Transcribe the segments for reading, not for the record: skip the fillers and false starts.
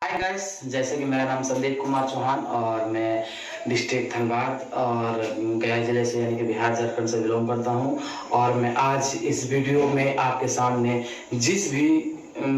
Hi guys, जैसे कि मेरा नाम संदीप कुमार चौहान और मैं डिस्ट्रिक्ट धनबाद और गया जिले से यानी कि बिहार झारखंड से बिलोंग करता हूं। और मैं आज इस वीडियो में आपके सामने जिस भी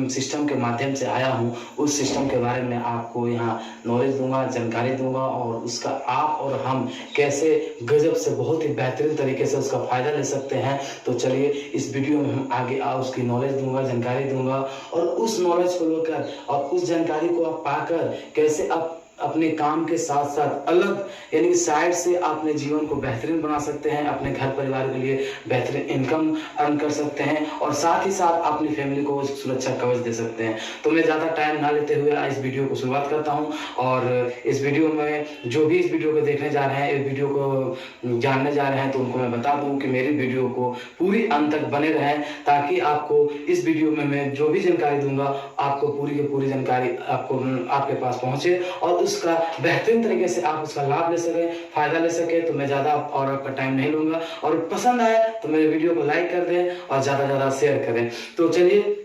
सिस्टम के माध्यम से आया हूं उस सिस्टम के बारे में आपको यहां नॉलेज दूंगा, जानकारी दूंगा और उसका आप और हम कैसे गजब से बहुत ही बेहतरीन तरीके से उसका फ़ायदा ले सकते हैं। तो चलिए इस वीडियो में हम आगे उसकी नॉलेज दूंगा, जानकारी दूंगा और उस नॉलेज को लेकर और उस जानकारी को आप पाकर कैसे आप अपने काम के साथ साथ अलग यानी कि साइड से अपने जीवन को बेहतरीन बना सकते हैं, अपने घर परिवार के लिए बेहतरीन इनकम अर्न कर सकते हैं और साथ ही साथ अपनी फैमिली को सुरक्षा कवच दे सकते हैं। तो मैं ज़्यादा टाइम ना लेते हुए इस वीडियो को शुरुआत करता हूं। और इस वीडियो में जो भी इस वीडियो को देखने जा रहे हैं, इस वीडियो को जानने जा रहे हैं, तो उनको मैं बता दूं कि मेरी वीडियो को पूरी अंत तक बने रहें ताकि आपको इस वीडियो में मैं जो भी जानकारी दूंगा आपको पूरी की पूरी जानकारी आपको आपके पास पहुंचे और उसका बेहतरीन तरीके से आप उसका लाभ ले सकें, फायदा ले सकें। तो मैं ज़्यादा और आपका टाइम नहीं लूँगा और पसंद आए तो मेरे वीडियो को लाइक कर दें और ज़्यादा शेयर करें। तो चलिए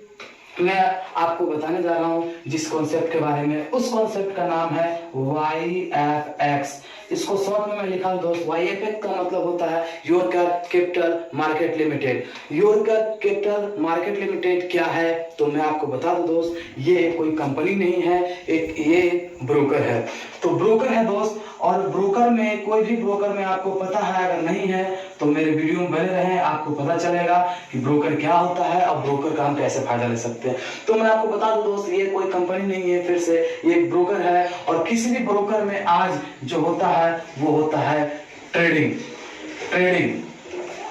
मैं आपको बताने जा रहा हूँ जिस कॉन्सेप्ट के बारे में, उस कॉन्सेप्ट का नाम है YFX। इसको शॉर्ट में मैं लिखा हूँ दोस्त। YFX का मतलब होता है Yorker capital market limited. Yorker capital market limited क्या है तो मैं आपको बता दूं दोस्त, ये कोई कंपनी नहीं है, ये ब्रोकर है। तो ब्रोकर है दोस्त, और ब्रोकर में कोई भी ब्रोकर में आपको पता है, अगर नहीं है तो मेरे वीडियो में बने रहें, आपको पता चलेगा कि ब्रोकर क्या होता है और ब्रोकर का हम कैसे फायदा ले सकते हैं। तो मैं आपको बता दूं दोस्त, ये कोई कंपनी नहीं है, फिर से ये एक ब्रोकर है। और किसी भी ब्रोकर में आज जो होता है वो होता है ट्रेडिंग।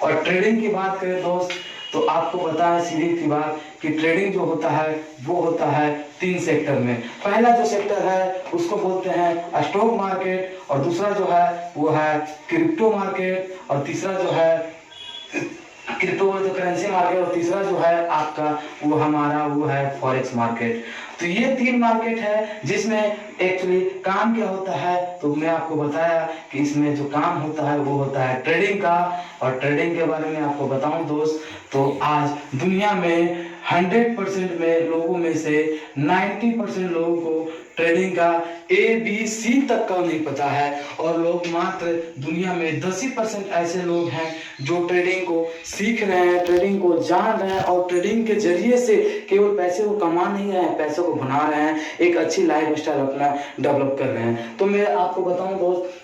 और ट्रेडिंग की बात करें दोस्त तो आपको पता है सीधी सी बात कि ट्रेडिंग जो होता है वो होता है 3 सेक्टर में। पहला जो सेक्टर है उसको बोलते हैं स्टॉक मार्केट, और दूसरा जो है वो है क्रिप्टो मार्केट, और तीसरा जो है क्रिप्टो तो करेंसी मार्केट, और तीसरा जो है आपका वो हमारा वो है फॉरेक्स मार्केट। तो ये 3 मार्केट है जिसमें एक्चुअली काम क्या होता है तो मैं आपको बताया कि इसमें जो काम होता है वो होता है ट्रेडिंग का। और ट्रेडिंग के बारे में आपको बताऊं दोस्त, तो आज दुनिया में 100% में लोगों में से 90% लोगों को ट्रेडिंग का ABC तक का नहीं पता है, और लोग मात्र दुनिया में 10% ऐसे लोग हैं जो ट्रेडिंग को सीख रहे हैं, ट्रेडिंग को जान रहे हैं और ट्रेडिंग के जरिए से केवल पैसे को कमा नहीं रहे हैं, पैसे को बना रहे हैं, एक अच्छी लाइफ स्टाइल अपना डेवलप कर रहे हैं। तो मैं आपको बताऊं दोस्त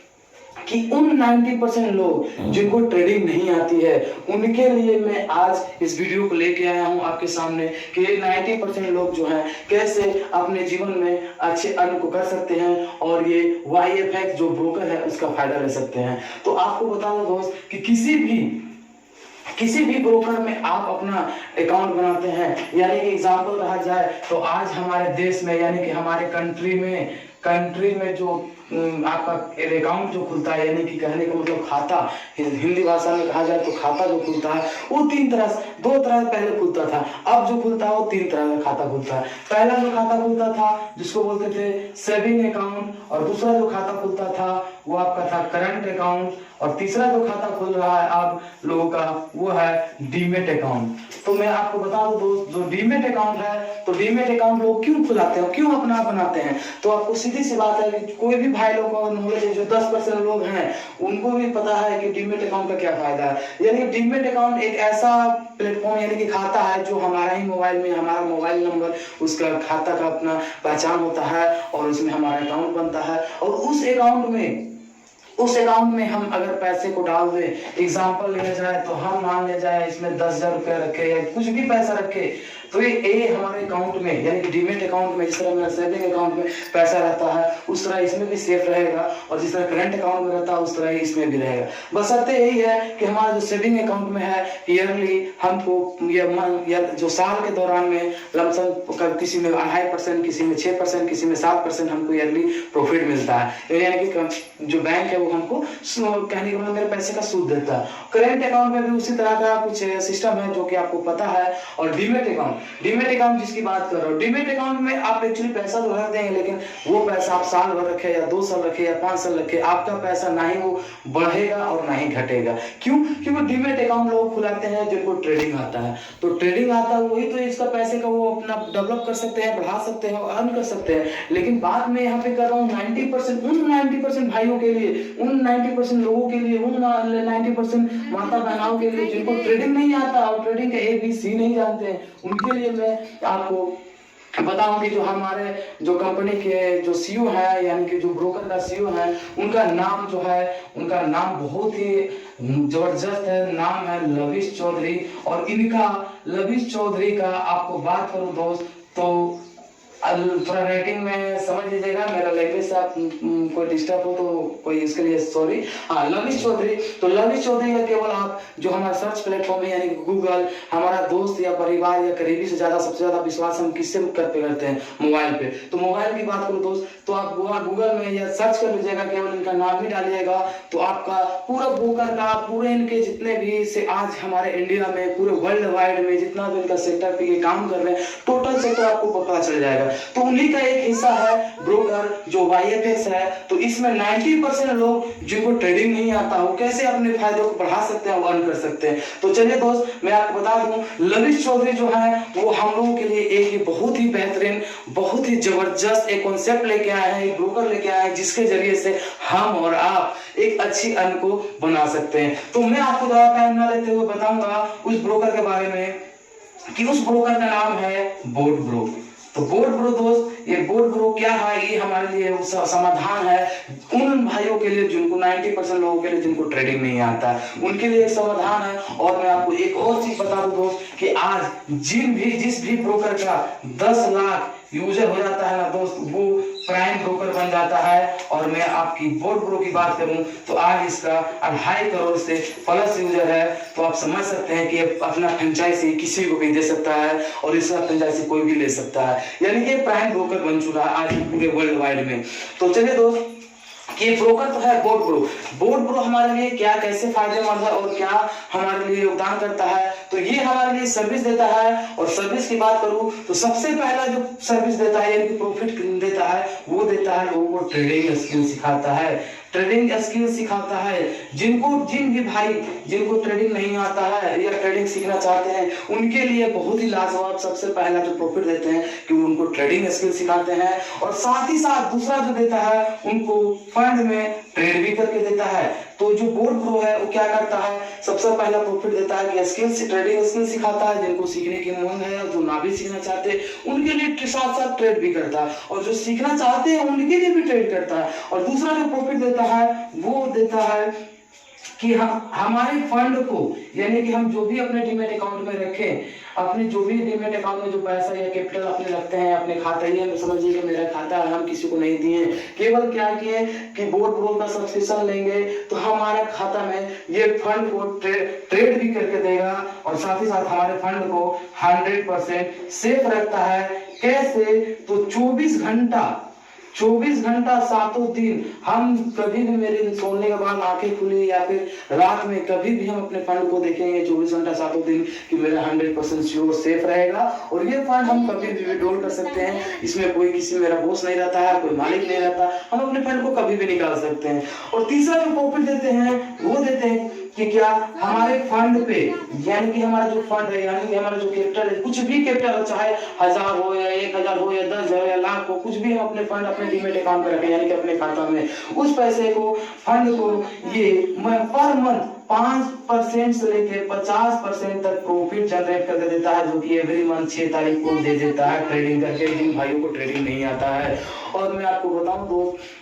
कि उन 90% लोग जिनको ट्रेडिंग नहीं आती है उनके लिए मैं आज इस वीडियो को लेके आया हूं आपके सामने कि 90% लोग जो हैं कैसे अपने जीवन में अच्छे अर्न को कर सकते हैं और ये YFX जो ब्रोकर है उसका फायदा ले सकते हैं। तो आपको बता दो दोस्त कि किसी भी ब्रोकर में आप अपना अकाउंट बनाते हैं, यानी कि एग्जांपल रहा जाए तो आज हमारे देश में यानी कि हमारे कंट्री में जो आपका अकाउंट जो खुलता है, यानी कि कहने का मतलब खाता, हिंदी भाषा में कहा जाए तो खाता जो खुलता है वो 2 तरह पहले खुलता था, अब जो खुलता है वो 3 तरह का खाता खुलता है। पहला जो खाता खुलता था जिसको बोलते थे सेविंग अकाउंट, और दूसरा जो खाता खुलता था वो आपका था करंट अकाउंट, और तीसरा जो खाता खुल रहा है अब लोगों का वो है डीमेट अकाउंट। तो मैं आपको बता दूं दोस्त, जो डीमेट अकाउंट है तो डीमेट अकाउंट लोग क्यों खुलाते हैं, क्यों अपना बनाते हैं, तो आपको सीधी सी बात है कि कोई भी भाई लोग को नॉलेज है, जो 10% लोग हैं उनको भी पता है कि डीमेट अकाउंट का क्या फायदा है। यानी कि डीमेट अकाउंट एक ऐसा प्लेटफॉर्म यानी कि खाता है जो हमारा ही मोबाइल में, हमारा मोबाइल नंबर उसका खाता का अपना पहचान होता है और उसमें हमारा अकाउंट बनता है, और उस अकाउंट में हम अगर पैसे को डाल दें, एग्जांपल लिया जाए तो हम मान लिया जाए इसमें 10,000 रुपया रखे या कुछ भी पैसा रखे, तो ये हमारे अकाउंट में यानी कि डीमेट अकाउंट में जिस तरह मेरा सेविंग अकाउंट में पैसा रहता है उस तरह इसमें भी सेफ रहेगा, और जिस तरह करंट अकाउंट में रहता है उस तरह इसमें भी रहेगा। बशर्ते यही है कि हमारा जो सेविंग अकाउंट में है ईयरली हमको या जो साल के दौरान में लमसम किसी में 2.5%, किसी में 6%, किसी में 7% हमको ईयरली प्रॉफिट मिलता है, यानी कि जो बैंक है वो हमको कहने का मतलब मेरे पैसे का सूद देता है। करंट अकाउंट में भी उसी तरह का कुछ सिस्टम है जो कि आपको पता है। और डीमेट अकाउंट डीमेट अकाउंट जिसकी बात कर रहा हूँ, डीमेट अकाउंट में आप एक्चुअली पैसा तो रख देंगे, लेकिन वो पैसा आप साल भर रखे या 2 साल रखे या 5 साल रखे, आपका पैसा ना ही वो बढ़ेगा और ना ही घटेगा। क्यों? क्योंकि डीमेट अकाउंट लोग खुलाते हैं जिनको ट्रेडिंग आता है, तो ट्रेडिंग आता है वही तो इसका पैसे का वो अपना डेवलप कर सकते हैं, बढ़ा सकते हैं, अर्न कर सकते हैं। लेकिन बात में यहाँ पे कर रहा हूँ 90% उन 90% भाइयों के लिए, उन 90% लोगों के लिए, उन 90% माता बहनों के लिए जिनको ट्रेडिंग नहीं आता और ट्रेडिंग के ABC नहीं जानते हैं, उनके लिए मैं आपको बताऊं कि जो हमारे जो कंपनी के जो CEO है, यानी कि जो ब्रोकर का CEO है, उनका नाम जो है, उनका नाम बहुत ही जबरदस्त है, नाम है लविश चौधरी। और इनका लविश चौधरी का आपको बात करूं दोस्त तो थोड़ा राइटिंग में समझ लीजिएगा, मेरा लैंग्वेज से आप कोई डिस्टर्ब हो तो कोई इसके लिए सॉरी। हाँ, लविश चौधरी, तो लविश चौधरी का केवल आप जो हमारा सर्च प्लेटफॉर्म है यानी कि गूगल, हमारा दोस्त या परिवार या करीबी से ज्यादा सबसे ज्यादा विश्वास हम किससे करते हैं? मोबाइल पे। तो मोबाइल की बात करो दोस्त तो आप गूगल में या सर्च कर लीजिएगा, केवल इनका नाम ही डालिएगा तो आपका पूरा ब्रोकर का, पूरे इनके जितने भी से आज हमारे इंडिया में पूरे वर्ल्ड वाइड में जितना भी इनका सेक्टर पे ये काम कर रहे हैं, टोटल सेक्टर आपको पता चल जाएगा। तो उन्हीं का एक हिस्सा है ब्रोकर जो YFX है। तो इसमें 90% लोग जिनको ट्रेडिंग नहीं आता हो कैसे अपने फायदों को बढ़ा सकते हैं, अर्न कर सकते हैं। तो चलिए दोस्त मैं आपको बता दूं, लविश चौधरी जो है वो हम लोगों के लिए एक बहुत ही बेहतरीन, बहुत ही जबरदस्त एक कॉन्सेप्ट लेके आए हैं, एक ब्रोकर लेके आए हैं जिसके जरिए से हम और आप एक अच्छी अर्न को बना सकते हैं। तो मैं आपको ज्यादा टाइम ना लेते हुए बताऊंगा उस ब्रोकर के बारे में कि उस ब्रोकर का नाम है बोट ब्रो। तो बोट ब्रो दोस्त, ये बोट ब्रो क्या है? ये हमारे लिए समाधान है उन भाइयों के लिए जिनको 90% लोगों के लिए जिनको ट्रेडिंग नहीं आता है, उनके लिए एक समाधान है। और मैं आपको एक और चीज बता दूं दोस्त कि आज जिस भी ब्रोकर का 10 लाख यूजर हो जाता है ना दोस्त, वो प्राइम ब्रोकर बन जाता है। और मैं आपकी बोट ब्रो की बात करूं तो आज इसका 2.5 करोड़ से प्लस यूजर है। तो आप समझ सकते हैं कि अपना फ्रेंचाइजी किसी को भी दे सकता है और इसका फ्रेंचाइजी कोई भी ले सकता है, यानी कि प्राइम ब्रोकर बन चुका है आज पूरे वर्ल्ड वाइड में। तो चलिए दोस्त, कि ब्रोकर तो है बोट ब्रो। बोट ब्रो हमारे लिए क्या कैसे फायदेमंद है और क्या हमारे लिए योगदान करता है? तो ये हमारे लिए सर्विस देता है। और सर्विस की बात करूं तो सबसे पहला जो सर्विस देता है यानी कि प्रॉफिट देता है, वो देता है लोगों को ट्रेडिंग स्किल सिखाता है, ट्रेडिंग स्किल सिखाता है। जिन भी भाई जिनको ट्रेडिंग नहीं आता है या ट्रेडिंग सीखना चाहते हैं, उनके लिए बहुत ही लाजवाब सबसे पहला जो प्रॉफिट देते हैं कि उनको ट्रेडिंग स्किल सिखाते हैं। और साथ ही साथ दूसरा जो देता है उनको फंड में ट्रेड भी करके देता है। तो जो बोट ब्रो है वो क्या करता है, सबसे पहला प्रॉफिट देता है कि स्किल ट्रेडिंग स्किल सिखाता है, जिनको सीखने की उमंग है और जो ना भी सीखना चाहते उनके लिए साथ साथ ट्रेड भी करता है, और जो सीखना चाहते हैं उनके लिए भी ट्रेड करता है। और दूसरा जो प्रॉफिट देता है वो देता है कि हम हमारे फंड को, यानी कि हम जो भी अपने डीमेट अकाउंट में रखें, अपने जो भी डीमेट अकाउंट में जो पैसा या कैपिटल अपने रखते हैं अपने खाता, ये समझिए कि मेरा खाता है, हम किसी को नहीं दिए, केवल क्या किए कि बोट ब्रो का सब्सक्रिप्शन लेंगे तो हमारे खाता में ये फंड को ट्रेड भी करके देगा और साथ ही साथ हमारे फंड को 100% सेफ रखता है। कैसे? तो 24 घंटा 7 दिन हम कभी भी, मेरे सोने के बाद आंखें खुली या फिर रात में कभी भी हम अपने फंड को देखेंगे 24 घंटा 7 दिन कि मेरा 100% श्योर सेफ रहेगा। और ये फंड हम कभी भी विड्रॉल कर सकते हैं, इसमें कोई किसी मेरा बॉस नहीं रहता है, कोई मालिक नहीं रहता, हम अपने फंड को कभी भी निकाल सकते हैं। और तीसरा जो प्रॉफिट देते हैं वो देते हैं कि क्या हमारे फंड पे, यानी कि हमारा जो फंड है, यानी कि हमारा जो कैपिटल है, कुछ भी कैपिटल हो, चाहे 1000 हो या 1000 हो या 10,000 हो या लाख हो, कुछ भी हम अपने फंड अपने डीमेट अकाउंट में रखें, यानी कि अपने खाता में, उस पैसे को फंड को ये पर मंथ 5% से लेकर 50% तक प्रॉफिट जनरेट करके देता है, जो कि एवरी मंथ 6 तारीख को दे देता है ट्रेडिंग करके, जिन भाइयों को ट्रेडिंग नहीं आता है। और मैं आपको बताऊं दोस्त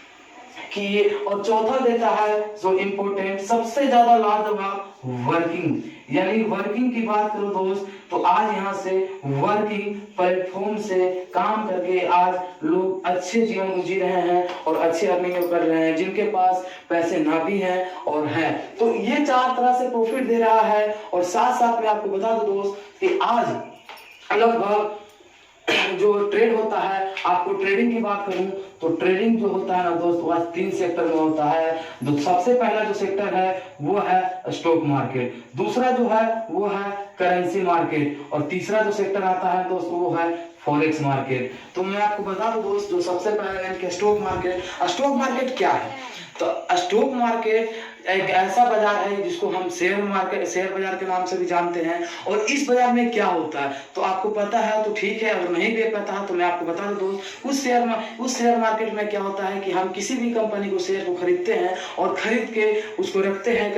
कि और चौथा देता है जो इम्पोर्टेंट सबसे ज्यादा लाजवाब वर्किंग, यानी वर्किंग की बात करो दोस्त तो आज यहाँ से वर्किंग प्लेटफॉर्म से काम करके आज लोग अच्छे जीवन जी रहे हैं और अच्छे अर्निंग कर रहे हैं, जिनके पास पैसे ना भी हैं और हैं। तो ये 4 तरह से प्रॉफिट दे रहा है। और साथ साथ में आपको बता दूं दोस्त कि आज लगभग जो ट्रेड होता है, आपको ट्रेडिंग की बात करूं तो ट्रेडिंग जो होता है ना दोस्त, वह 3 सेक्टर में होता है। जो सबसे पहला जो सेक्टर है वो है स्टॉक मार्केट, दूसरा जो है वो है करेंसी मार्केट, और तीसरा जो सेक्टर आता है दोस्त वो है फॉरेक्स मार्केट। तो मैं आपको बता दूं दोस्त, जो सबसे पहले यानी कि स्टॉक मार्केट क्या है? तो स्टॉक मार्केट एक ऐसा बाजार है जिसको हम शेयर बाजार के नाम से भी जानते हैं। और इस बाजार में क्या होता है तो आपको पता है तो ठीक है, और नहीं भी पता है तो मैं आपको बता दूं दोस्त, उस शेयर मार्केट में क्या होता है कि हम किसी भी कंपनी को शेयर को खरीदते हैं और खरीद के उसको रखते हैं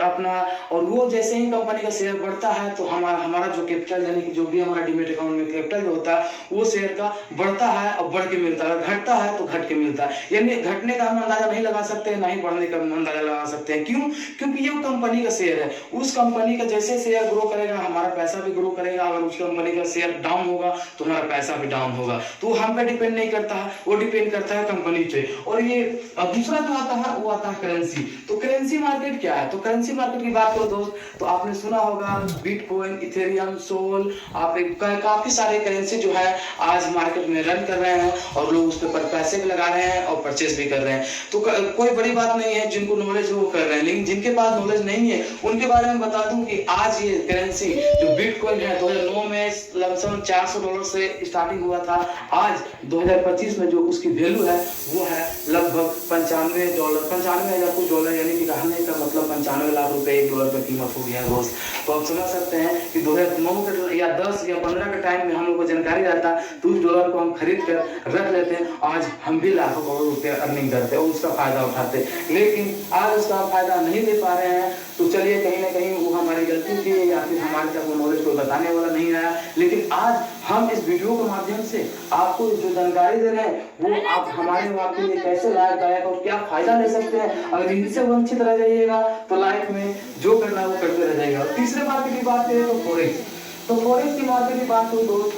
अपना, और वो जैसे ही कंपनी का शेयर बढ़ता है तो हमारा जो कैपिटल यानी कि जो भी हमारा डीमैट अकाउंट में कैपिटल जो होता है वो शेयर का बढ़ता है और बढ़ के मिलता है, घटता है तो घट के मिलता है। यानी घटने का हम अंदाजा नहीं लगा सकते, ना ही बढ़ने का अंदाजा लगा सकते हैं। क्यों? क्योंकि ये कंपनी का शेयर है, उस कंपनी का जैसे शेयर ग्रो करेगा हमारा पैसा भी ग्रो करेगा, अगर उस कंपनी का शेयर डाउन होगा तो हमारा पैसा भी डाउन होगा। तो हम पे डिपेंड नहीं करता है, वो डिपेंड करता है कंपनी पे। और ये दूसरा जो आता है वो आता है करेंसी। तो करेंसी मार्केट क्या है? तो करेंसी मार्केट की बात करो दोस्त तो आपने सुना होगा बिटकॉइन, इथेरियम, सोल, आप काफी सारे करेंसी जो है आज मार्केट में रन कर रहे हैं और लोग उस पर पैसे भी लगा रहे हैं और परचेस भी कर रहे हैं। तो कोई बड़ी बात नहीं है, जिनको नॉलेज वो कर रहे हैं, लेकिन जिनके पास नॉलेज नहीं है उनके बारे में बता दूं कि आज ये करेंसी जो बिटकॉइन है 2009 में लमसम $400 से स्टार्टिंग हुआ था। आज 2025 में जो उसकी वैल्यू है वो है लगभग $95,000 कुछ डॉलर, यानी कि कहने का मतलब 95 लाख रुपए $1 का कीमत हो गया दोस्त। तो आप समझ सकते हैं कि 2009 या 10 या 15 के टाइम में हम लोग को जानकारी रहता तो उस डॉलर को हम खरीद कर रख लेते हैं, आज हम भी लाखों करोड़ रुपए अर्निंग करते और उसका फायदा उठाते, लेकिन आज उसका फायदा नहीं ले पा रहे हैं। तो चलिए कहीं ना कहीं वो हमारी गलती थी या फिर हमारे तक वो नॉलेज को बताने वाला नहीं आया, लेकिन आज हम इस वीडियो के माध्यम से आपको जो जानकारी दे रहे हैं वो आप हमारे आपके लिए कैसे लाभदायक और क्या फायदा ले सकते हैं। अगर इनसे वंचित रह जाइएगा तो लाइफ में जो करना है वो करते रह जाएगा। तीसरे मार्केट की बात करें तो फॉरेक्स की मार्केट की बात करूं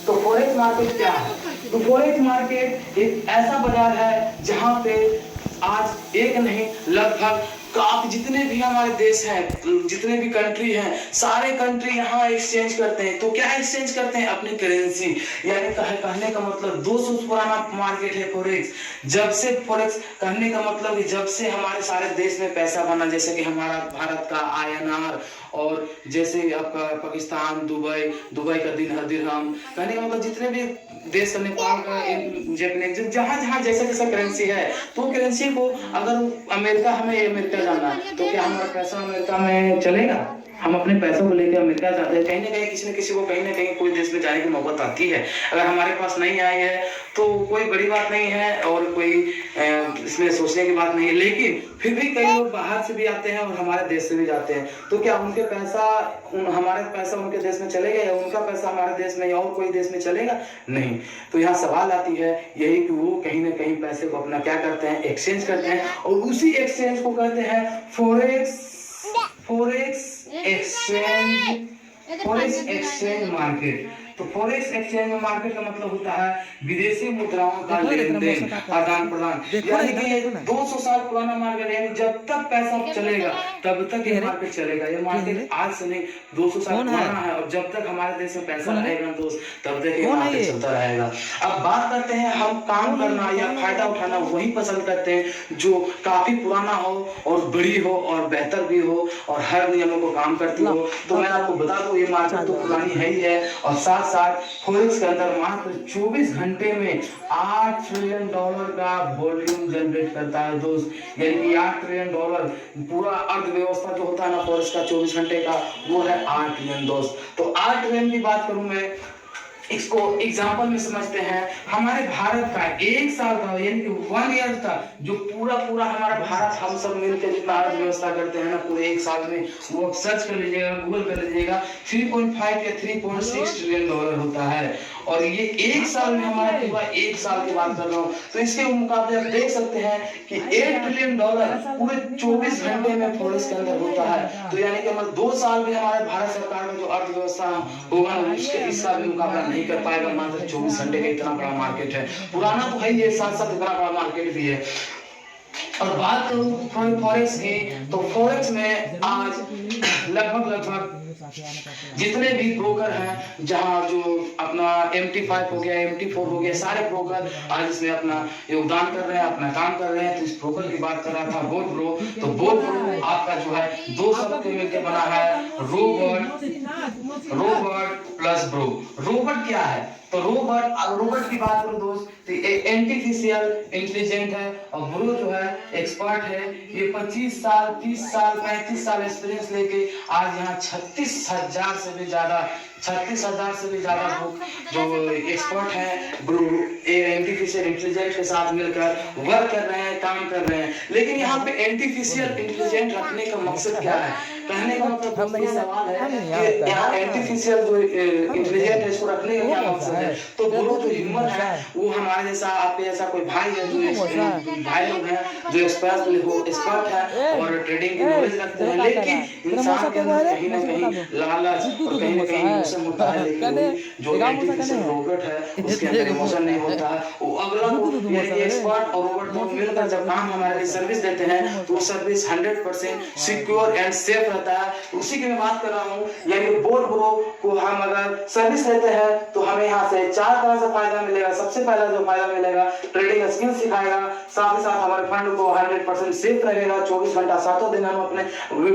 तो फॉरेक्स मार्केट क्या है? तो फॉरेक्स मार्केट एक ऐसा बाजार है जहां पे आज एक नहीं लगभग काफी जितने भी हमारे देश हैं, जितने भी कंट्री हैं, सारे कंट्री यहाँ एक्सचेंज करते हैं। तो क्या एक्सचेंज करते हैं? अपनी करेंसी। यानी कहने का मतलब 200 पुराना मार्केट है फॉरेक्स। जब से फॉरेक्स कहने का मतलब कि जब से हमारे सारे देश में पैसा बना, जैसे कि हमारा भारत का INR और जैसे आपका पाकिस्तान दुबई का दिरहम, कहने का मतलब जितने भी देश का, नेपाल का, जहां जैसा करेंसी है, तो करेंसी को अगर हमें अमेरिका जाना है तो क्या हमारा पैसा अमेरिका में चलेगा? हम अपने पैसों को लेकर अमेरिका जाते हैं, कहीं ना कहीं किसी न किसी को कहीं ना कहीं कोई देश में जाने की नौबत आती है। अगर हमारे पास नहीं आई है तो कोई बड़ी बात नहीं है और कोई इसमें सोचने की बात नहीं है, लेकिन फिर भी कई लोग बाहर से भी आते हैं और हमारे देश से भी जाते हैं। तो क्या हमारे पैसा उनके देश में चलेगा या उनका पैसा हमारे देश में या और कोई देश में चलेगा? नहीं। तो यहाँ सवाल आती है यही कि वो कहीं ना कहीं पैसे को अपना क्या करते हैं? एक्सचेंज करते हैं, और उसी एक्सचेंज को कहते हैं फॉरेक्स एक्सचेंज मार्केट। तो फॉरेक्स एक्सचेंज मार्केट का मतलब होता है विदेशी मुद्राओं का लेन देन, आदान प्रदान। यानी कि 200 साल पुराना मार्केट, यानी जब तक पैसा चलेगा तब तक ये मार्केट चलेगा। ये मार्केट आज से नहीं 200 साल पुराना है, और जब तक हमारे देश में पैसा रहेगा दोस्त तब तक ये मार्केट चलता रहेगा। अब बात करते हैं हम काम करना या फायदा उठाना वही पसंद करते हैं जो काफी पुराना हो और बड़ी हो और बेहतर भी हो और हर नियमों को काम करती हो। तो मैं आपको बता दूं ये मार्केट तो पुरानी है ही है, और साथ फॉरेक्स के अंदर मात्र 24 घंटे में $8 ट्रिलियन का वॉल्यूम जनरेट करता है दोस्त। यानी कि $8 ट्रिलियन पूरा अर्थव्यवस्था जो होता है ना फॉरेक्स का 24 घंटे का, वो है 8 ट्रिलियन दोस्त। तो 8 ट्रिलियन की बात करूं मैं, इसको एग्जाम्पल में समझते हैं। हमारे भारत का 1 साल का यानी कि 1 ईयर का जो पूरा हमारा भारत हम सब मिलकर जितना अर्थव्यवस्था करते हैं ना पूरे 1 साल में, वो सर्च कर लीजिएगा, गूगल कर लीजिएगा, 3.5 या 3.6 ट्रिलियन डॉलर होता है। और ये 1 साल में हमारा पूरा 1 साल की बात कर रहा हूँ। तो इसके मुकाबले आप देख सकते हैं कि $8 ट्रिलियन पूरे 24 घंटे में फॉरेक्स के अंदर होता है। तो यानी कि मतलब 2 साल में हमारे भारत सरकार का जो अर्थव्यवस्था होगा इसका भी मुकाबला नहीं कर पाएगा। मात्र 24 घंटे का इतना बड़ा मार्केट है, पुराना तो है ये, साथ साथ इतना बड़ा मार्केट भी है। और बात करूं फॉरेक्स की, तो फॉरेक्स में आज लगभग जितने भी ब्रोकर हैं, जहां जो अपना MT5 हो गया, MT4 हो गया, सारे ब्रोकर आज इसमें अपना योगदान कर रहे हैं, अपना काम कर रहे हैं। तो इस ब्रोकर की बात कर रहा था बोट ब्रो। तो बोट ब्रो आपका जो है दो शब्द के मिलकर बना है, रोबोट प्लस ब्रो। रोबोट क्या है? तो रोबोट की बात करो दोस्त, तो आर्टिफिशियल इंटेलिजेंट है, और ब्रो जो है एक्सपर्ट है। ये 25 साल 30 साल 35 साल एक्सपीरियंस लेके आज यहाँ 36,000 से भी ज्यादा लोग जो एक्सपर्ट हैं ब्रो आर्टिफिशियल इंटेलिजेंस के साथ मिलकर वर्क कर रहे हैं, काम कर रहे हैं। लेकिन यहाँ पे आर्टिफिशियल इंटेलिजेंट रखने का मकसद क्या है? कहने का मतलब ये सवाल है कि यहाँ आर्टिफिशियल जो इंटेलिजेंट है इसको रखने का क्या मकसद है? तो ब्रो जो ह्यूमन है वो हमारे जैसा, आपके जैसा कोई भाई है, जो भाई लोग हैं जो एक्सपर्ट है और ट्रेडिंग की नॉलेज रखते हैं। लेकिन इंसान के अंदर कहीं ना कहीं लालच और कहीं ना कहीं इमोशन होता है। लेकिन जो आर्टिफिशियल रोबोट है उसके अंदर इमोशन नहीं होता है। वो अगला यानी एक्सपर्ट और रोबोट दोनों मिलकर जब काम हमारे लिए सर्विस देते हैं तो सर्विस 100% सिक्योर एंड सेफ रहता है। उसी की मैं बात कर रहा हूँ। यानी बोट ब्रो को हम अगर सर्विस लेते हैं तो हमें यहाँ से 4 तरह से फायदा मिलेगा। सबसे पहला जो फायदा मिलेगा, ट्रेडिंग स्किल सिखाएगा, साथ ही साथ हमारे फंड को 100% सेफ रहेगा। 24 घंटा 7 दिन हम अपने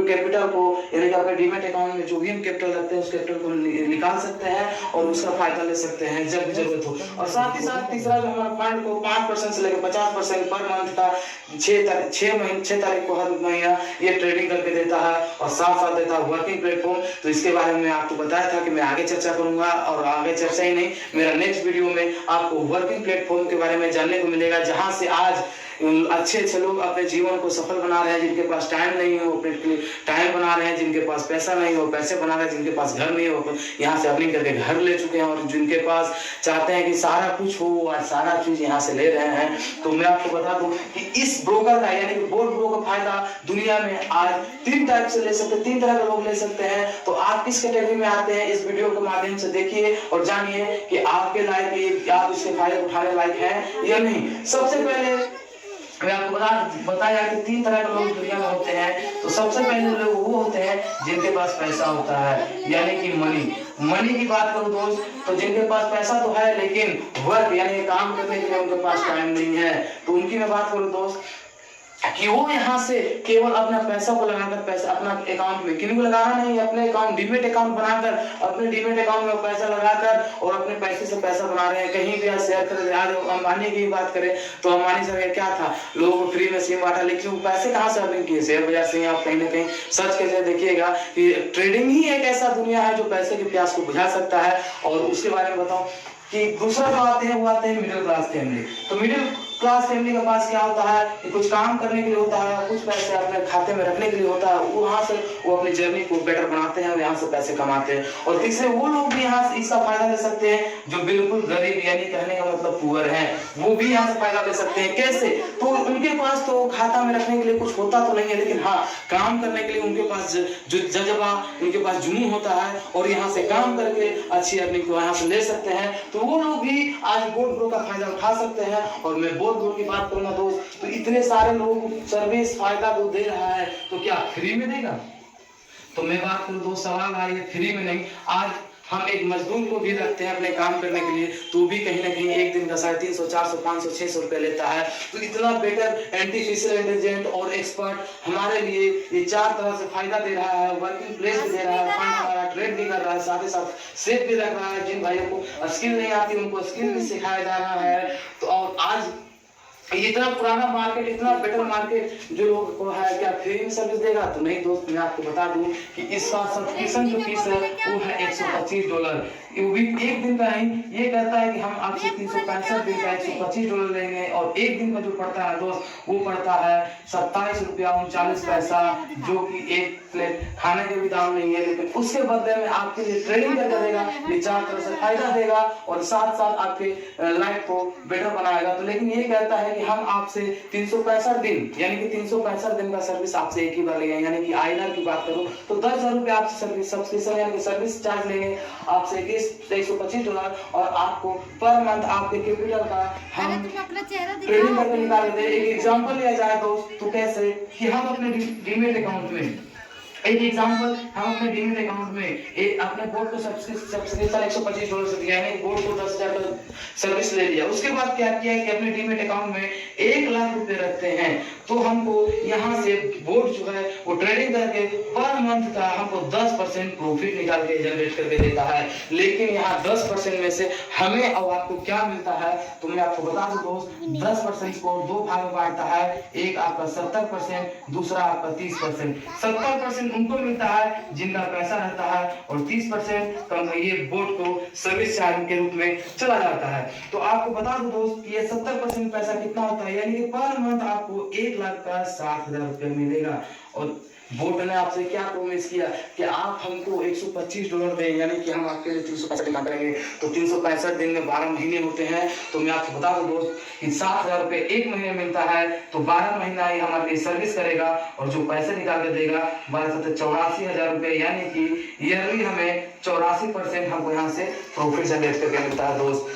कैपिटल को यानी कि अपने डीमेट अकाउंट में जो भी हम कैपिटल रखते हैं उस कैपिटल को निकाल सकते हैं और उसका फायदा ले सकते हैं जब भी जरूरत हो। और साथ ही साथ तीसरा जो हमारा फंड को 5% से लेकर 50% पर मंथ का 6 तारीख को हर महीना ये ट्रेडिंग करके देता है और साथ साथ देता है वर्किंग प्लेटफॉर्म। तो इसके बारे में आपको बताया था कि मैं आगे चर्चा करूंगा, और आगे चर्चा ही नहीं, मेरा नेक्स्ट वीडियो में आपको वर्किंग प्लेटफॉर्म के बारे में जानने को मिलेगा, जहां से आज अच्छे लोग अपने जीवन को सफल बना रहे हैं। जिनके पास टाइम नहीं हो अपने लिए टाइम बना रहे हैं, जिनके पास पैसा नहीं हो पैसे बना रहे हैं, जिनके पास घर नहीं हो यहाँ से अर्निंग करके घर ले चुके हैं, और जिनके पास चाहते हैं कि सारा कुछ हो और सारा चीज यहाँ से ले रहे हैं। तो मैं आपको बता दूं कि इस ब्रोकर का यानी कि बोट ब्रो का फायदा दुनिया में आज 3 टाइप से ले सकते हैं, 3 तरह के लोग ले सकते हैं। तो आप किस कैटेगरी में आते हैं इस वीडियो के माध्यम से देखिए और जानिए कि आपके लायक आप इसके फायदे उठाने लायक हैं या नहीं। सबसे पहले मैं आपको बताया कि 3 तरह के लोग दुनिया में होते हैं। तो सबसे पहले लोग वो होते हैं जिनके पास पैसा होता है, यानी कि मनी की बात करूं दोस्त, तो जिनके पास पैसा तो है लेकिन वर्क यानी काम करने के लिए उनके पास टाइम नहीं है। तो उनकी मैं बात करूं दोस्त कि वो यहाँ से केवल अपना पैसा को लगाकर पैसा अपना अकाउंट में किन्हीं को लगाना नहीं, अपने अकाउंट डीमेट अकाउंट बनाकर अपने डीमेट अकाउंट में पैसा लगाकर और अपने पैसे से पैसा बना रहे हैं। कहीं भी शेयर कर आज अंबानी की बात करें तो अंबानी सर क्या था, लोगों को फ्री में सिम बांटा, लेकिन वो पैसे कहाँ से अर्निंग किए? शेयर बाजार से। आप कहीं ना कहीं सर्च करके देखिएगा कि ट्रेडिंग ही एक ऐसा दुनिया है जो पैसे की प्यास को बुझा सकता है। और उसके बारे में बताऊं कि दूसरा जो आते हैं वो आते हैं मिडिल क्लास फैमिली। तो मिडिल क्लास फैमिली के पास क्या होता है कि कुछ काम करने के लिए होता है, कुछ पैसे अपने खाते में रखने के लिए होता है, वहां से वो अपनी जर्नी को बेटर बनाते हैं और यहाँ से पैसे कमाते हैं। और तीसरे वो लोग भी यहाँ से इसका फायदा ले सकते हैं जो बिल्कुल गरीब यानी कहने का मतलब पुअर है, वो भी यहाँ से फायदा ले सकते हैं। कैसे? तो उनके पास तो खाता में रखने के लिए कुछ होता तो नहीं है, लेकिन हाँ काम करने के लिए उनके पास जो जज्बा, उनके पास जुनून होता है और यहाँ से काम करके अच्छी अर्निंग को यहाँ से ले सकते हैं। तो वो लोग भी आज बोट ब्रो का फायदा उठा सकते हैं। और मैं बोट ब्रो की बात करूंगा दोस्त, तो इतने सारे लोग सर्विस फायदा को दे रहा है तो क्या फ्री में देगा? तो मैं बात करूं दोस्त, सवाल आ रही है फ्री में नहीं। आज हम एक मजदूर को भी रखते हैं अपने काम करने के लिए, तो भी कहीं ना कहीं एक दिन का 350, 400, 500, 600 रुपए लेता है। तो इतना बेटर आर्टिफिशियल इंटेलिजेंट और एक्सपर्ट हमारे लिए ये 4 तरह से फायदा दे रहा है, वर्किंग प्लेस भी दे रहा है, फंड हमारा ट्रेड भी कर रहा है, साथ ही साथ सेफ भी रख रहा है। जिन भाइयों को स्किल नहीं आती उनको स्किल भी सिखाया जा रहा है। तो और आज इतना पुराना मार्केट, इतना बेटर मार्केट जो लोग को है, क्या फ्री में सर्विस देगा? तो नहीं दोस्त, मैं आपको बता दूं कि इसका सब्सक्रिप्शन जो फीस है वो है $125। वो भी एक दिन का नहीं, ये कहता है कि हम आपसे 365 दिन का $125 लेंगे और एक दिन का जो पड़ता है दोस्त वो पड़ता है ₹27.39, जो कि एक प्लेट खाने के भी दाम नहीं है। लेकिन उसके बदले में आपके लिए ट्रेडिंग करके देगा, ये 4 तरह से फायदा देगा और साथ साथ आपके लाइफ को बेटर बनाएगा। तो लेकिन ये कहता है कि हम आपसे 365 दिन यानी कि 365 दिन का सर्विस आपसे एक ही बार लेंगे। यानी कि आईआर की बात करूं तो 10,000 रुपए आपसे सर्विस सब्सक्रिप्शन यानी कि सर्विस चार्ज लेंगे आपसे $125 और आपको पर मंथ आपके कैपिटल का हम ट्रेडिंग करके निकाल देते हैं। एक एग्जांपल लिया जाए दोस्त, तो कैसे कि हम अपने डीमेट अकाउंट में एक एग्जांपल, हम अपने डीमेट अकाउंट में अपने बोर्ड को सब्सक्रिप्शन $125 से दिया, यानी बोर्ड को 10,000 का सर्विस ले लिया। उसके बाद क्या किया कि अपने डीमेट अकाउंट में 1 लाख रुपए रखते हैं, तो हमको यहाँ से बोर्ड जो है वो ट्रेडिंग करके पर मंथ का हमको 10% प्रॉफिट निकाल के जनरेट करके देता है। लेकिन यहाँ 10% में से हमें और आपको क्या मिलता है, तो मैं आपको बता दूं दोस्त, 10% को 2 भाग में बांटता है, एक आपका 70%, दूसरा आपका 30%। 70% उनको मिलता है जिनका पैसा रहता है, और 30% ये बोर्ड को सर्विस चार्ज के रूप में चला जाता है। तो आपको बता दूं दोस्त कि ये 70% पैसा कितना होता है, यानी कि पर मंथ आपको 1 लाख का 60,000 रुपये मिलेगा। और बोर्ड ने आपसे क्या प्रॉमिस किया कि आप हमको $125 दें, यानी कि हम आपके लिए 365 दिन करेंगे। तो 365 दिन में 12 महीने होते हैं, तो मैं आपको बता दूं दोस्त कि 60,000 रुपये 1 महीने मिलता है, तो 12 महीना ही हमारे लिए सर्विस करेगा, और जो पैसे निकाल के देगा 12,84,000 रुपये, यानी कि ईयरली हमें 84% हमको यहाँ से प्रॉफिट जनरेट करके मिलता है दोस्त।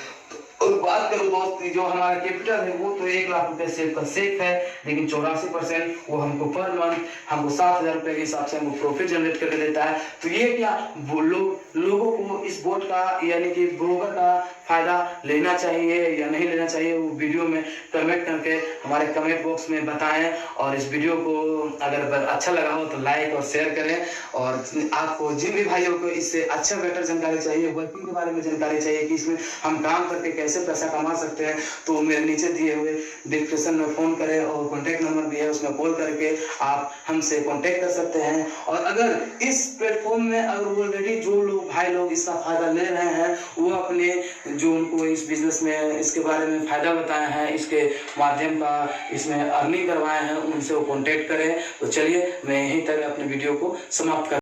और बात करूं दोस्त, जो हमारा कैपिटल है वो तो 1 लाख रुपए सेफ का सेफ है, लेकिन 84% वो हमको पर मंथ हमको 7,000 रुपए के हिसाब से हमको प्रॉफिट जनरेट करके देता है। तो ये क्या वो लोगों को इस बोर्ड का यानी कि ब्रोकर का फायदा लेना चाहिए या नहीं लेना चाहिए, वो वीडियो में कमेंट करके हमारे कमेंट बॉक्स में बताएं। और इस वीडियो को अगर अच्छा लगा हो तो लाइक और शेयर करें। और आपको जिन भी भाइयों को इससे अच्छा बेटर जानकारी चाहिए, वर्किंग के बारे में जानकारी चाहिए कि इसमें हम काम करके कैसे पैसा कमा सकते हैं, तो मेरे नीचे दिए हुए डिस्क्रिप्शन में फोन करें, और कॉन्टैक्ट नंबर भी है, उसमें कॉल करके आप हमसे कॉन्टैक्ट कर सकते हैं। और अगर इस प्लेटफॉर्म में अगर ऑलरेडी जो लोग भाई लोग इसका फायदा ले रहे हैं, वो अपने जो उनको इस बिजनेस में इसके बारे में फायदा बताया है, इसके माध्यम का इसमें अर्निंग करवाए हैं, उनसे वो कॉन्टैक्ट करें। तो चलिए मैं यहीं तक अपने वीडियो को समाप्त कर